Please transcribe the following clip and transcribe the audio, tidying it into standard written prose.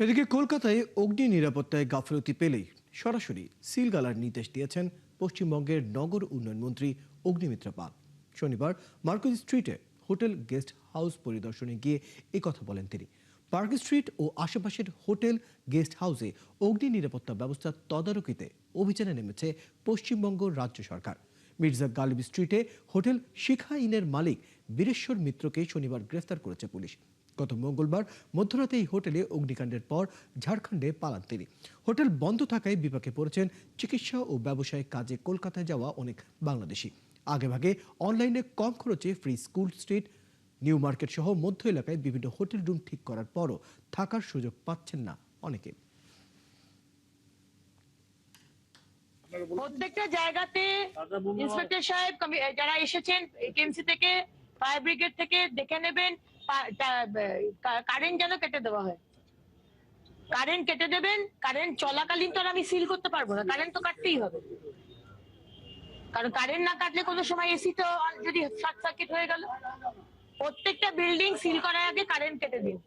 এদিকে কলকাতায় অগ্নি নিরাপত্তায় গাফিলতি পেলেই সরাসরি সিল গালার নির্দেশ দিয়েছেন পশ্চিমবঙ্গের নগর উন্নয়ন মন্ত্রী অগ্নিমিত্রা পাল। শনিবার মার্কেট স্ট্রিটে হোটেল গেস্ট হাউস পরিদর্শনে গিয়ে কথা বলেন তিনি। পার্ক স্ট্রিট ও আশেপাশের হোটেল গেস্ট হাউসে অগ্নি নিরাপত্তা ব্যবস্থা তদারকিতে অভিযানে নেমেছে পশ্চিমবঙ্গ রাজ্য সরকার। মির্জা গালিব স্ট্রিটে হোটেল শিখা ইনের মালিক বীরেশ্বর মিত্রকে শনিবার গ্রেফতার করেছে পুলিশ। গত মঙ্গলবার মধ্যরাতে এই হোটেলে অগ্নিকাণ্ডের পর ঝাড়খণ্ডে পালান তিনি। হোটেল বন্ধ থাকায় বিপাকে পড়েছেন চিকিৎসা ও ব্যবসায়িক কাজে কলকাতায় যাওয়া অনেক বাংলাদেশি। আগেভাগে অনলাইনে কম খরচে free school street, new market সহ মধ্য এলাকায় বিভিন্ন হোটেল রুম ঠিক করার পরও থাকার সুযোগ পাচ্ছেন না অনেকে। প্রত্যেকটা জায়গাতে ইন্সপেক্টর সাহেব যারা এসেছেন একেএমসি থেকে, ফায়ার ব্রিগেড থেকে দেখে নেবেন কারেন্ট যেন কেটে দেওয়া হয়। কারেন্ট কেটে দেবেন। কারেন্ট চলাকালীন তো আর আমি সিল করতে পারবো না, কারেন্ট তো কাটতেই হবে। কারণ কারেন্ট না কাটলে কোনো সময় এসি তো যদি শর্ট সার্কিট হয়ে গেল, প্রত্যেকটা বিল্ডিং সিল করার আগে কারেন্ট কেটে দিন।